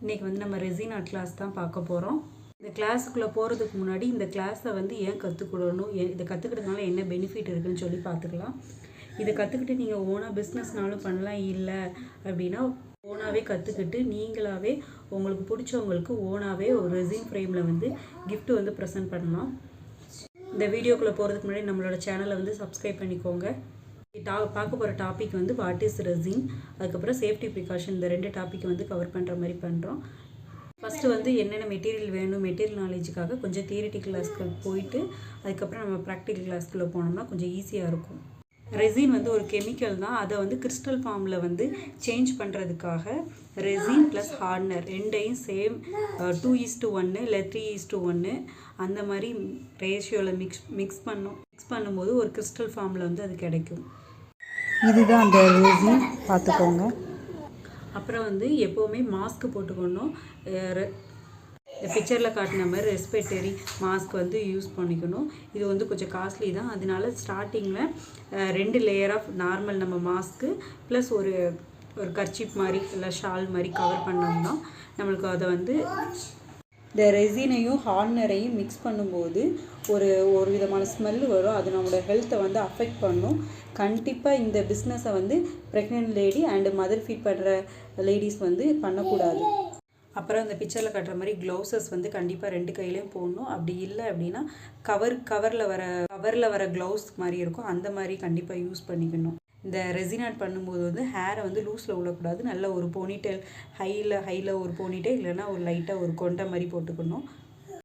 இன்றைக்கி வந்து நம்ம ரெசின் ஆர்ட் கிளாஸ் தான் பார்க்க போகிறோம். இந்த கிளாஸுக்குள்ளே போகிறதுக்கு முன்னாடி இந்த கிளாஸை வந்து ஏன் கற்றுக்கிடணும், இதை கற்றுக்கிட்டதுனால என்ன பெனிஃபிட் இருக்குதுன்னு சொல்லி பார்த்துக்கலாம். இதை கற்றுக்கிட்டு நீங்கள் ஓனாக பிஸ்னஸ்னாலும் பண்ணலாம், இல்லை அப்படின்னா ஓனாகவே கற்றுக்கிட்டு நீங்களாகவே உங்களுக்கு பிடிச்சவங்களுக்கு ஓனாகவே ஒரு ரெசின் ஃப்ரேமில் வந்து கிஃப்ட் வந்து ப்ரெசென்ட் பண்ணலாம். இந்த வீடியோக்குள்ளே போகிறதுக்கு முன்னாடி நம்மளோட சேனலை வந்து சப்ஸ்கிரைப் பண்ணிக்கோங்க. பார்க்க போகிற டாபிக் வந்து வாட் இஸ் ரெசின், அதுக்கப்புறம் சேஃப்டி ப்ரிகாஷன், இந்த 2 டாப்பிக்கை வந்து கவர் பண்ணுற மாதிரி பண்ணுறோம். ஃபஸ்ட்டு வந்து என்னென்ன மெட்டீரியல் வேணும், மெட்டீரியல் நாலேஜுக்காக கொஞ்சம் தியரிட்டிக்கல் கிளாஸ்க்கு போயிட்டு அதுக்கப்புறம் நம்ம ப்ராக்டிக்கல் கிளாஸ்க்குள்ளே போனோம்னா கொஞ்சம் ஈஸியாக இருக்கும். ரெசின் வந்து ஒரு கெமிக்கல் தான். அதை வந்து கிறிஸ்டல் ஃபார்மில் வந்து சேஞ்ச் பண்ணுறதுக்காக ரெசின் ப்ளஸ் ஹார்ட்னர் ரெண்டையும் சேம் 2:1 இல்லை 3:1 அந்த மாதிரி ரேஷியோவில் மிக்ஸ் பண்ணும்போது ஒரு கிறிஸ்டல் ஃபார்மில் வந்து அது கிடைக்கும். இதுதான் அந்த ரெசின், பார்த்துக்கோங்க. அப்புறம் வந்து எப்போவுமே மாஸ்க் போட்டுக்கணும். பிக்சரில் காட்டின மாதிரி ரெஸ்பிரேட்டரி மாஸ்க் வந்து யூஸ் பண்ணிக்கணும். இது வந்து கொஞ்சம் காஸ்ட்லி தான். அதனால ஸ்டார்டிங்கில் 2 லேயர் ஆஃப் நார்மல் நம்ம மாஸ்க்கு ப்ளஸ் ஒரு கர்ச்சீப் மாதிரி இல்லை ஷால் மாதிரி கவர் பண்ணோம்னா நம்மளுக்கு அதை வந்து இந்த ரெசினையும் ஹார்ட்னரையும் மிக்ஸ் பண்ணும்போது ஒரு விதமான ஸ்மெல் வரும். அது நம்மளோட ஹெல்த்தை வந்து அஃபெக்ட் பண்ணும். கண்டிப்பாக இந்த பிஸ்னஸை வந்து pregnant lady and mother feed பண்ணுற லேடிஸ் வந்து பண்ணக்கூடாது. அப்புறம் இந்த பிக்சரில் கட்டுற மாதிரி க்ளவுஸஸ் வந்து கண்டிப்பாக 2 கையிலையும் போடணும். அப்படி இல்லை அப்படின்னா கவரில் வர க்ளவுஸ் மாதிரி இருக்கும், அந்த மாதிரி கண்டிப்பாக யூஸ் பண்ணிக்கணும். இந்த ரெசின் ஆர்ட் பண்ணும்போது வந்து ஹேரை வந்து லூஸில் விடக்கூடாது. நல்ல ஒரு போனிடெயில் ஹையில் ஒரு போனிடெயில் இல்லைன்னா ஒரு லைட்டாக ஒரு கொண்டை மாதிரி போட்டுக்கணும்.